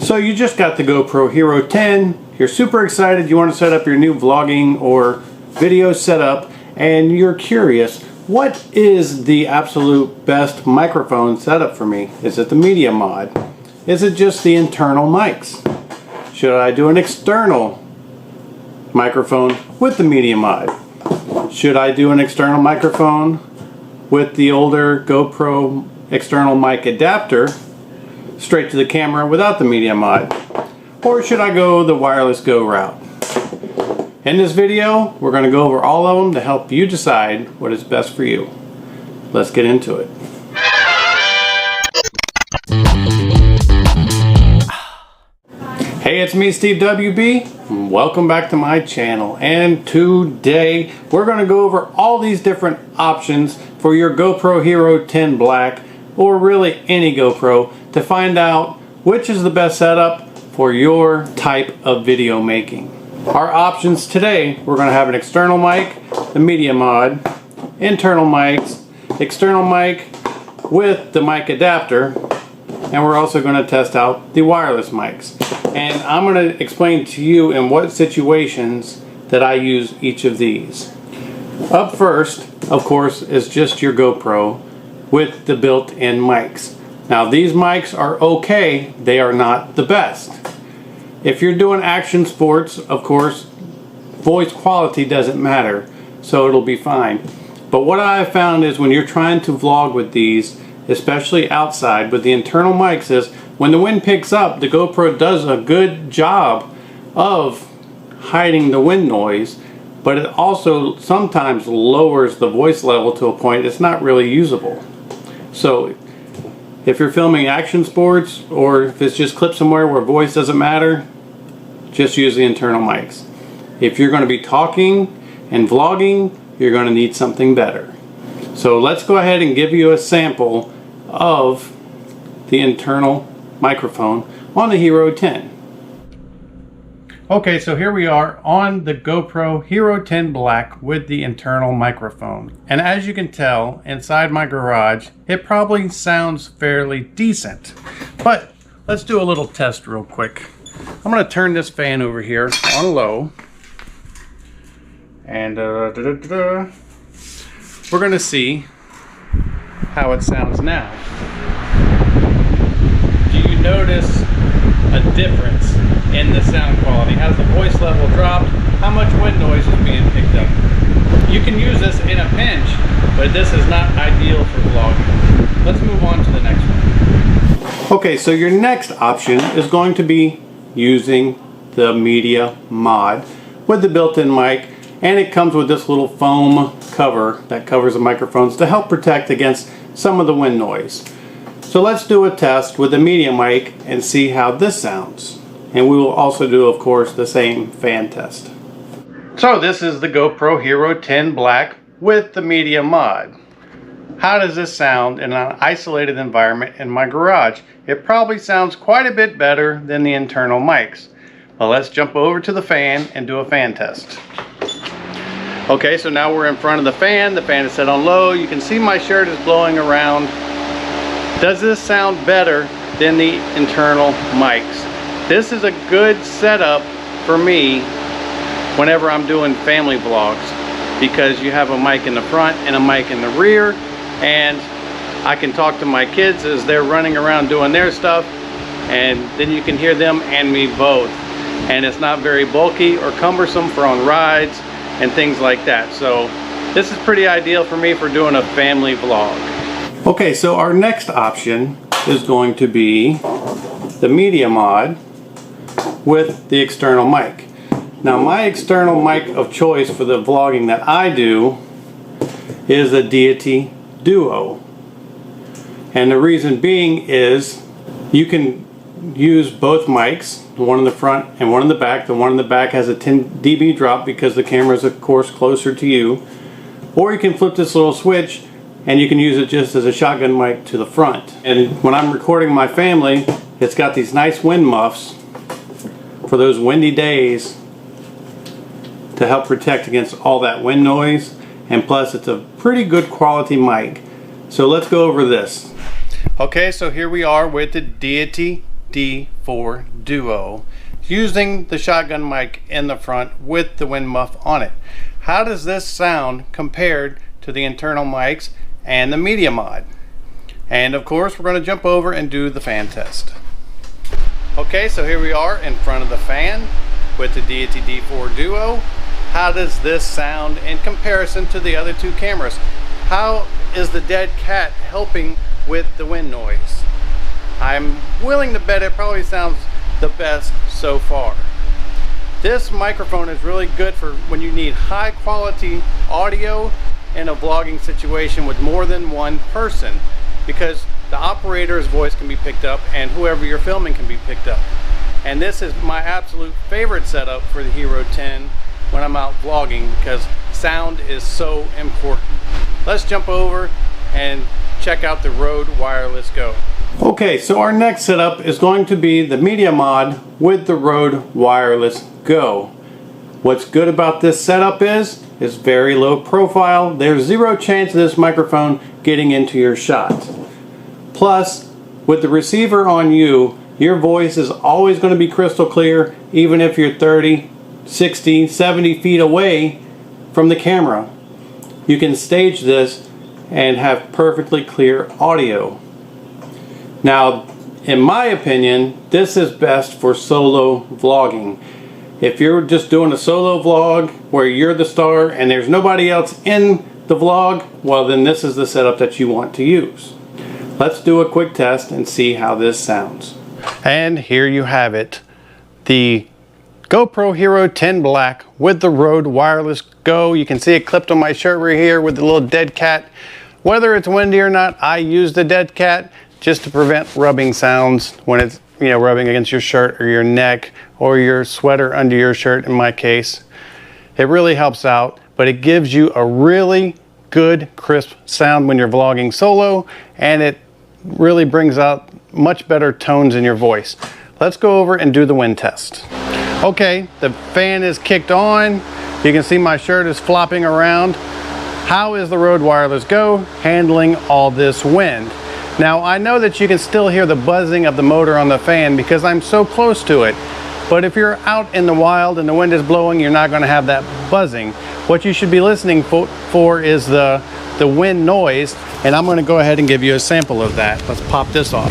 So you just got the GoPro Hero 10, you're super excited, you want to set up your new vlogging or video setup, and you're curious, what is the absolute best microphone setup for me? Is it the media mod? Is it just the internal mics? Should I do an external microphone with the media mod? Should I do an external microphone with the older GoPro external mic adapter straight to the camera without the media mod? Or should I go the wireless Go route? In this video, we're going to go over all of them to help you decide what is best for you. Let's get into it. Hey, it's me, Steve WB. Welcome back to my channel. And today, we're going to go over all these different options for your GoPro Hero 10 Black, or really any GoPro, to find out which is the best setup for your type of video making. Our options today, we're going to have an external mic, the media mod, internal mics, external mic with the mic adapter, and we're also going to test out the wireless mics. And I'm going to explain to you in what situations that I use each of these. Up first, of course, is just your GoPro with the built-in mics. Now these mics are okay, they are not the best. If you're doing action sports, of course, voice quality doesn't matter, so it'll be fine. But what I have found is when you're trying to vlog with these, especially outside with the internal mics, is when the wind picks up, the GoPro does a good job of hiding the wind noise, but it also sometimes lowers the voice level to a point it's not really usable. So if you're filming action sports, or if it's just clipped somewhere where voice doesn't matter, just use the internal mics. If you're going to be talking and vlogging, you're going to need something better. So let's go ahead and give you a sample of the internal microphone on the Hero 10. Okay, so here we are on the GoPro Hero 10 Black with the internal microphone. And as you can tell, inside my garage, it probably sounds fairly decent. But let's do a little test real quick. I'm going to turn this fan over here on low. And we're going to see how it sounds now. Do you notice a difference in the sound quality? Has the voice level dropped? How much wind noise is being picked up? You can use this in a pinch, but this is not ideal for vlogging. Let's move on to the next one. Okay, so your next option is going to be using the media mod with the built-in mic, and it comes with this little foam cover that covers the microphones to help protect against some of the wind noise. So let's do a test with the media mic and see how this sounds. And we will also do, of course, the same fan test. So this is the GoPro Hero 10 Black with the media mod. How does this sound in an isolated environment in my garage? It probably sounds quite a bit better than the internal mics. Well, let's jump over to the fan and do a fan test. Okay, so now we're in front of the fan. The fan is set on low. You can see my shirt is blowing around. Does this sound better than the internal mics? This is a good setup for me whenever I'm doing family vlogs, because you have a mic in the front and a mic in the rear, and I can talk to my kids as they're running around doing their stuff, and then you can hear them and me both. And it's not very bulky or cumbersome for on rides and things like that. So this is pretty ideal for me for doing a family vlog. Okay, so our next option is going to be the media mod with the external mic. Now my external mic of choice for the vlogging that I do is the Deity Duo. And the reason being is you can use both mics, one in the front and one in the back. The one in the back has a 10 dB drop because the camera is, of course, closer to you. Or you can flip this little switch and you can use it just as a shotgun mic to the front. And when I'm recording my family, it's got these nice wind muffs for those windy days to help protect against all that wind noise, and plus it's a pretty good quality mic. So let's go over this. Okay, so here we are with the Deity D D4 Duo using the shotgun mic in the front with the wind muff on it. How does this sound compared to the internal mics and the media mod? And of course we're going to jump over and do the fan test. Okay, so here we are in front of the fan with the Deity D4 Duo. How does this sound in comparison to the other two cameras? How is the dead cat helping with the wind noise? I'm willing to bet it probably sounds the best so far. This microphone is really good for when you need high quality audio in a vlogging situation with more than one person, because the operator's voice can be picked up and whoever you're filming can be picked up. And this is my absolute favorite setup for the Hero 10 when I'm out vlogging, because sound is so important. Let's jump over and check out the Rode Wireless Go. Okay, so our next setup is going to be the media mod with the Rode Wireless Go. What's good about this setup is it's very low profile. There's zero chance of this microphone getting into your shot. Plus, with the receiver on you, your voice is always going to be crystal clear, even if you're 30, 60, 70 feet away from the camera. You can stage this and have perfectly clear audio. Now, in my opinion, this is best for solo vlogging. If you're just doing a solo vlog where you're the star and there's nobody else in the vlog, well then this is the setup that you want to use. Let's do a quick test and see how this sounds. And here you have it. The GoPro Hero 10 Black with the Rode Wireless Go. You can see it clipped on my shirt right here with the little dead cat. Whether it's windy or not, I use the dead cat just to prevent rubbing sounds when it's, you know, rubbing against your shirt or your neck or your sweater under your shirt in my case. It really helps out, but it gives you a really good crisp sound when you're vlogging solo, and it really brings out much better tones in your voice. Let's go over and do the wind test. Okay, the fan is kicked on. You can see my shirt is flopping around. How is the Rode Wireless Go handling all this wind? Now, I know that you can still hear the buzzing of the motor on the fan because I'm so close to it. But if you're out in the wild and the wind is blowing, you're not going to have that buzzing. What you should be listening for is the wind noise, and I'm going to go ahead and give you a sample of that. Let's pop this off.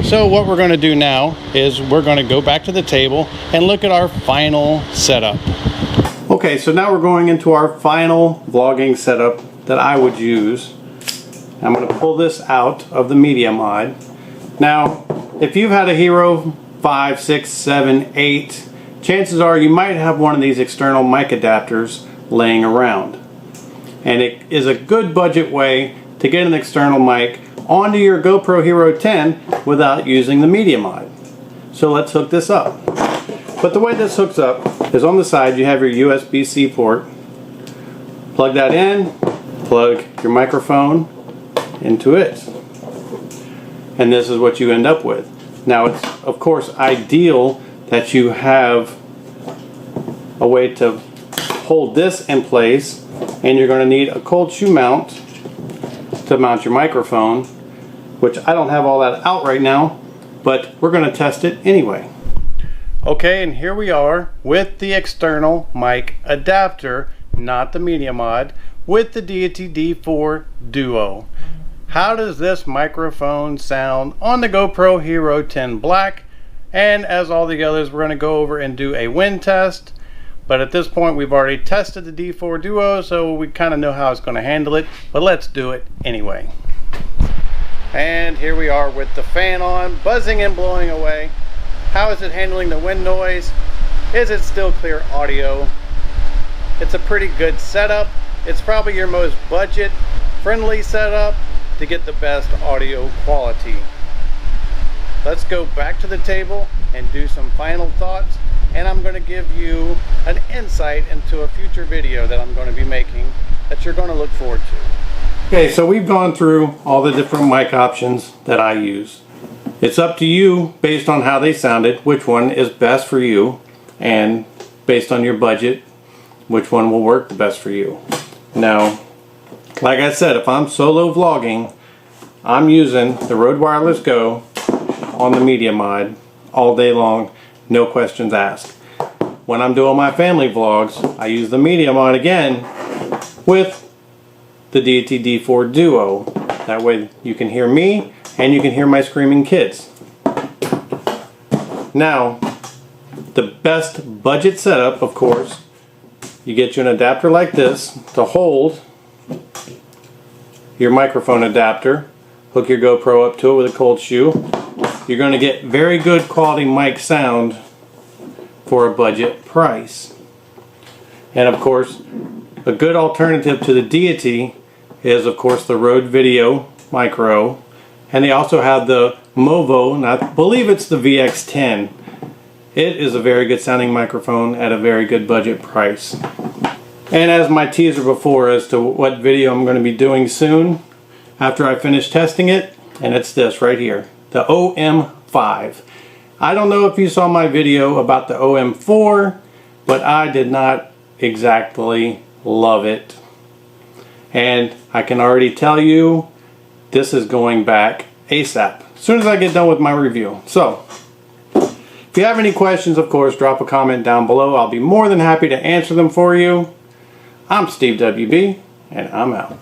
So what we're going to do now is we're going to go back to the table and look at our final setup. Okay, so now we're going into our final vlogging setup that I would use. I'm going to pull this out of the media mod. Now, if you've had a Hero 5, 6, 7, 8, chances are you might have one of these external mic adapters laying around. And it is a good budget way to get an external mic onto your GoPro Hero 10 without using the media mod. So let's hook this up. But the way this hooks up is on the side you have your USB-C port. Plug that in, plug your microphone into it. And this is what you end up with. Now it's of course ideal that you have a way to hold this in place, and you're going to need a cold shoe mount to mount your microphone, which I don't have all that out right now, but we're going to test it anyway. Okay, and here we are with the external mic adapter, not the media mod, with the Deity D4 Duo. How does this microphone sound on the GoPro Hero 10 Black? And as all the others, we're going to go over and do a wind test. But at this point, we've already tested the D4 Duo, so we kind of know how it's going to handle it. But let's do it anyway. And here we are with the fan on, buzzing and blowing away. How is it handling the wind noise? Is it still clear audio? It's a pretty good setup. It's probably your most budget-friendly setup to get the best audio quality. Let's go back to the table and do some final thoughts, and I'm going to give you an insight into a future video that I'm going to be making that you're going to look forward to. Okay, so we've gone through all the different mic options that I use. It's up to you, based on how they sounded, which one is best for you, and based on your budget, which one will work the best for you. Now, like I said, if I'm solo vlogging, I'm using the Rode Wireless Go on the media mod all day long, no questions asked. When I'm doing my family vlogs, I use the media mod again with the Deity D4 Duo. That way you can hear me and you can hear my screaming kids. Now, the best budget setup, of course, you get you an adapter like this to hold your microphone adapter. Hook your GoPro up to it with a cold shoe. You're going to get very good quality mic sound for a budget price. And of course, a good alternative to the Deity is of course the Rode Video Micro. And they also have the Movo, and I believe it's the VX10. It is a very good sounding microphone at a very good budget price. And as my teaser before as to what video I'm going to be doing soon after I finish testing it, and it's this right here, the OM5. I don't know if you saw my video about the OM4, but I did not exactly love it. And I can already tell you this is going back ASAP as soon as I get done with my review. So if you have any questions, of course, drop a comment down below. I'll be more than happy to answer them for you. I'm Steve WB, and I'm out.